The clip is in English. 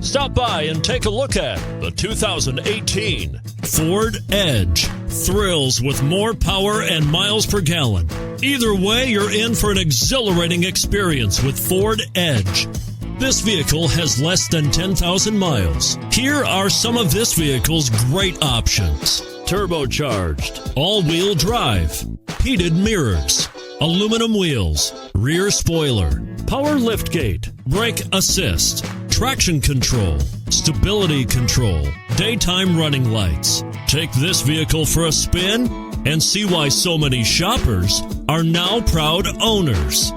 Stop by and take a look at the 2018 Ford Edge. Thrills with more power and miles per gallon. Either way, you're in for an exhilarating experience with Ford Edge. This vehicle has less than 10,000 miles. Here are some of this vehicle's great options: turbocharged, all-wheel drive, heated mirrors, aluminum wheels, rear spoiler, power liftgate, brake assist, traction control, stability control, daytime running lights. Take this vehicle for a spin and see why so many shoppers are now proud owners.